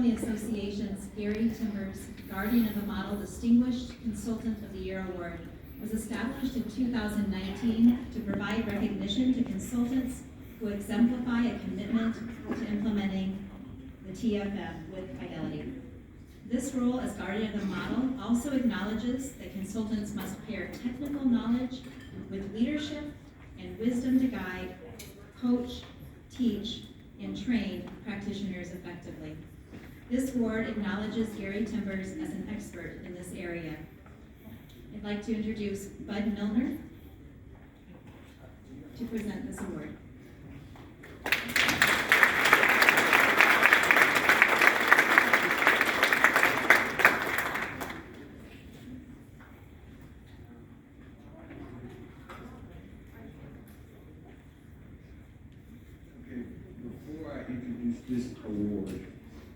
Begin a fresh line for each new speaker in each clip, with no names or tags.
Family Association's Gary Timbers Guardian of the Model Distinguished Consultant of the Year Award was established in 2019 to provide recognition to consultants who exemplify a commitment to implementing the TFM with fidelity. This role as Guardian of the Model also acknowledges that consultants must pair technical knowledge with leadership and wisdom to guide, coach, teach, and train practitioners effectively. This award acknowledges Gary Timbers as an expert in this area. I'd like to introduce Bud Milner to present this award.
Before I introduce this award,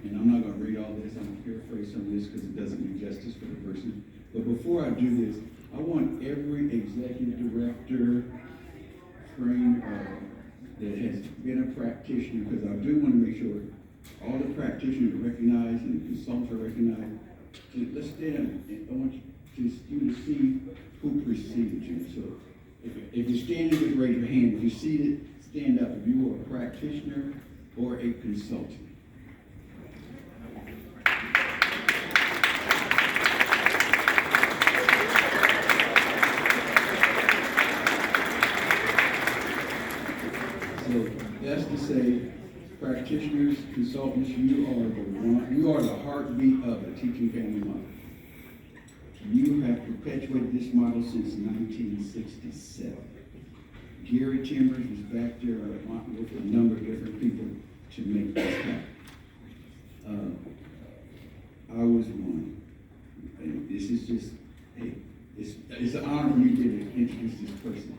and I'm not going to read all this, I'm going to paraphrase some of this because it doesn't do justice for the person. But before I do this, I want every executive director, trainer that has been a practitioner, because I do want to make sure all the practitioners are recognized and the consultants are recognized. So let's stand, and I want you to see who preceded you. So if you're standing, just raise your hand. If you're seated, stand up if you are a practitioner or a consultant. So that's to say, practitioners, consultants, you are the heartbeat of the teaching family model. You have perpetuated this model since 1967. Gary Timbers was back there with a number of different people to make this happen. I was one. And this is just, hey, it's an honor for me to introduce this person.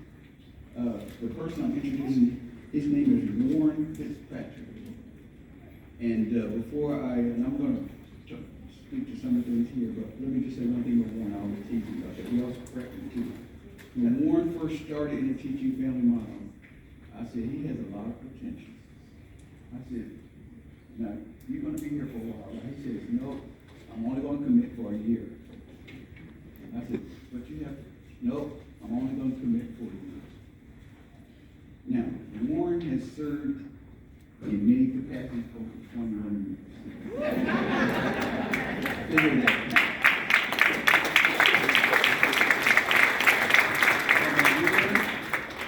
The person I'm introducing, his name is Warren Fitzpatrick. And I'm going to speak to some of the things here, but let me just say one thing about Warren. I was teaching about that. He also corrected me too. When Warren first started in the teaching family model, I said, he has a lot of potential. I said, now, you're going to be here for a while. He says, no, I'm only going to commit for a year. I said, but you have, no, I'm only going to commit for a year. Now, Warren has served in many capacities for 21 years. Figure that.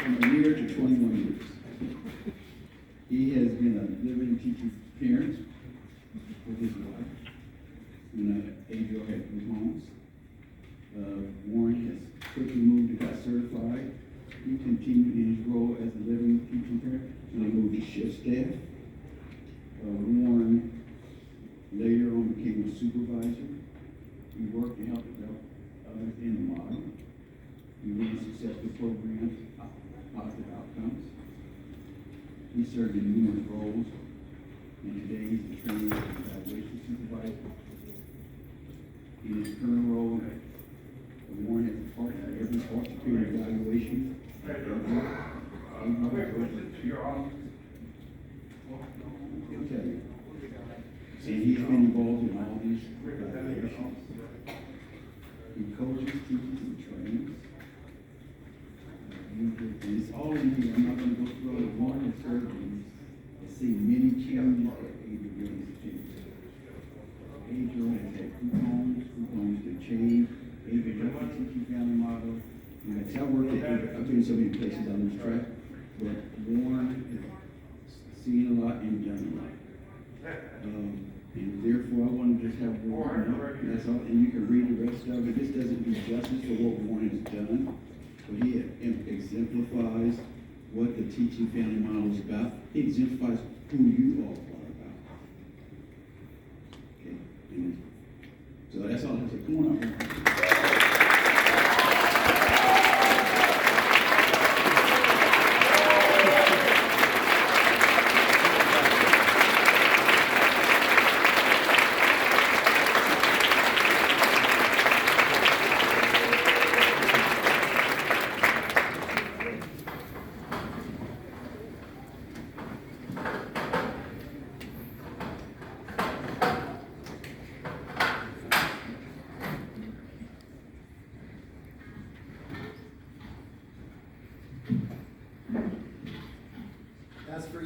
From a year to 21 years. He has been a living teaching parent with his wife. When Adriel had 2 homes. Warren has quickly moved and got certified. He continued in his role as a living teaching parent, and he moved to shift staff. Warren later on became a supervisor. He worked to help develop others in the model. He ran successful programs, positive outcomes. He served in numerous roles, and today he's a training and evaluation supervisor. In his current role, Warren has a part in every orthopedic evaluation. And he's been involved in all these evaluations. He coaches, teaches, and trains. And it's all in here. I'm not going to go through all the Warren surgeries. I've seen many changes that Adriel has changed. Adriel has had group homes to change. Adriel left the teaching family model. And I worked at, I've been so many places I lose track, but Warren has seen a lot and done a lot. And therefore, I want to just have Warren up. That's all, and you can read the rest of it. This doesn't do justice for what Warren has done, but he exemplifies what the teaching family model is about. He exemplifies who you all are about. Okay, and so that's all I have to say. Come on up.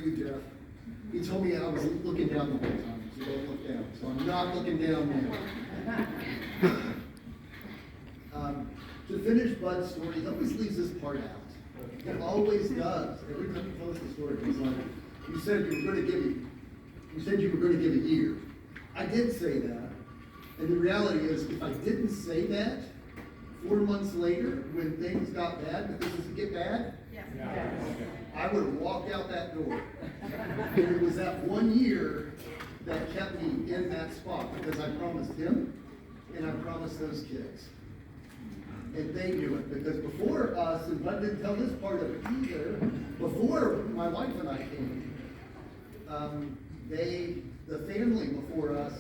you, Jeff. He told me I was looking down the whole time, so don't look down. So I'm not looking down now. To finish Bud's story, he always leaves this part out. He always does. Every time he tells the story, he's like, you said you were going to give a year. I did say that. And the reality is, if I didn't say that, 4 months later, when things got bad, but this doesn't get bad, I would have walked out that door. And it was that 1 year that kept me in that spot, because I promised him and I promised those kids. And they knew it, because before us, and Bud didn't tell this part of it either, before my wife and I came, the family before us,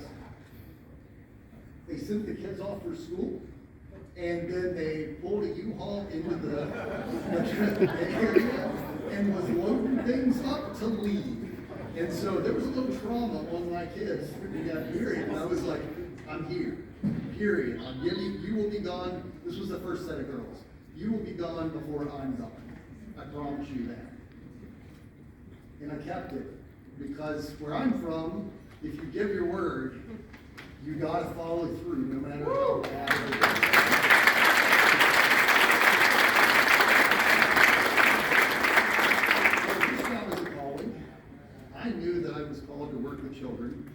they sent the kids off for school, and then they pulled a U-Haul into the area and was loading things up to leave. And so there was a little trauma on my kids in that period, and I was like, I'm here, period. I'm giving, you will be gone. This was the first set of girls. You will be gone before I'm gone. I promise you that. And I kept it, because where I'm from, if you give your word, you gotta follow through, no matter how bad it is. This job is a calling. I knew that I was called to work with children.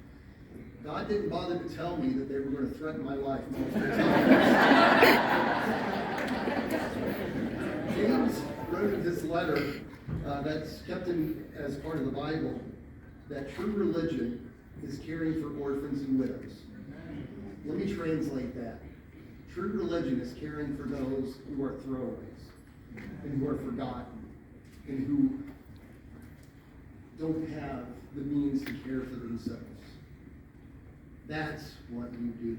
God didn't bother to tell me that they were going to threaten my life multiple times. James wrote in his letter that's kept in as part of the Bible that true religion is caring for orphans and widows. Let me translate that. True religion is caring for those who are throwaways and who are forgotten and who don't have the means to care for themselves. That's what you do.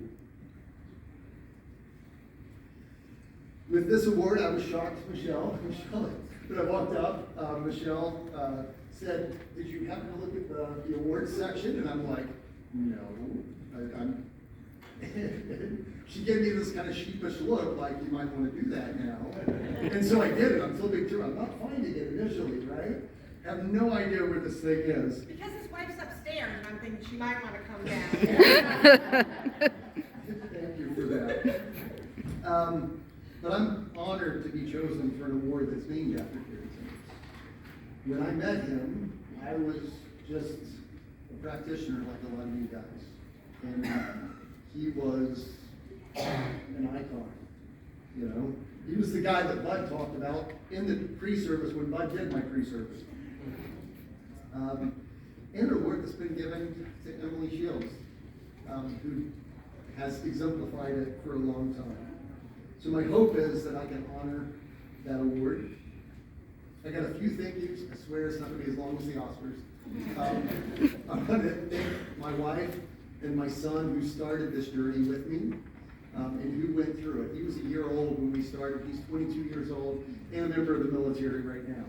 With this award, I was shocked. Michelle, when I walked up, Michelle said, did you happen to look at the awards section? And I'm like, no. She gave me this kind of sheepish look, like, you might want to do that now. And so I did it. I'm flipping through. I'm not finding it initially, right? I have no idea where this thing is.
Because his wife's upstairs, and I'm thinking she might want to come down.
Thank you for that. But I'm honored to be chosen for an award that's named after Gary Timbers. When I met him, I was just a practitioner like a lot of you guys. And he was an icon, you know. He was the guy that Bud talked about in the pre-service when Bud did my pre-service. And an award that's been given to Emily Shields, who has exemplified it for a long time. So my hope is that I can honor that award. I got a few thank yous. I swear it's not going to be as long as the Oscars. I want to thank my wife and my son who started this journey with me and who went through it. He was a year old when we started. He's 22 years old and a member of the military right now.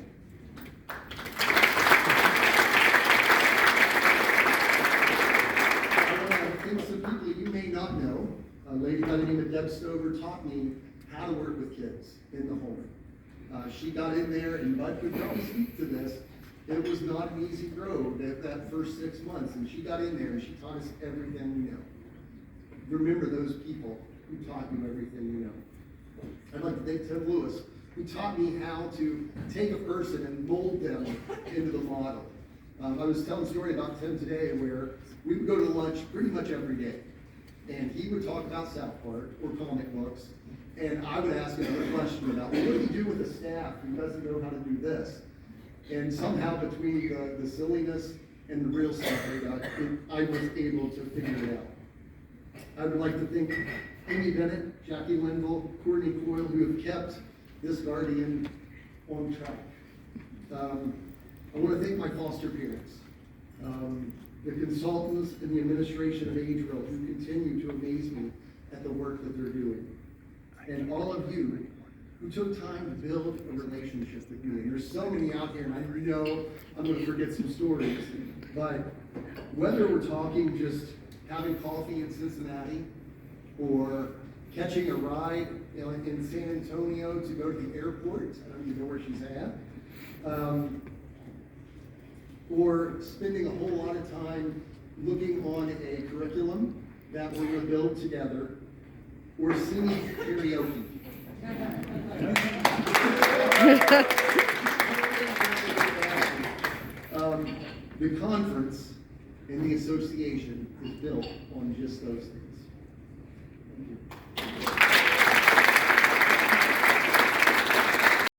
I think some people you may not know, a lady by the name of Deb Stover taught me how to work with kids in the home. She got in there, and Bud could probably speak to this. It was not an easy road that first 6 months, and she got in there and she taught us everything we know. Remember those people who taught you everything you know. I'd like to thank Tim Lewis, who taught me how to take a person and mold them into the model. I was telling a story about Tim today where we would go to lunch pretty much every day. And he would talk about South Park or comic books. And I would ask him a question about, well, what do you do with a staff who doesn't know how to do this? And somehow between the silliness and the real stuff I was able to figure it out. I would like to thank Amy Bennett, Jackie Linville, Courtney Coyle, who have kept this Guardian on track. I want to thank my foster parents, the consultants and the administration of AgeRel who continue to amaze me at the work that they're doing. And all of you who took time to build a relationship with me. And there's so many out here, and I know I'm going to forget some stories, but whether we're talking just having coffee in Cincinnati or catching a ride in San Antonio to go to the airport, I don't even know where she's at, or spending a whole lot of time looking on a curriculum that we're going to build together, or singing karaoke. The conference and the association is built on just those things. Thank you.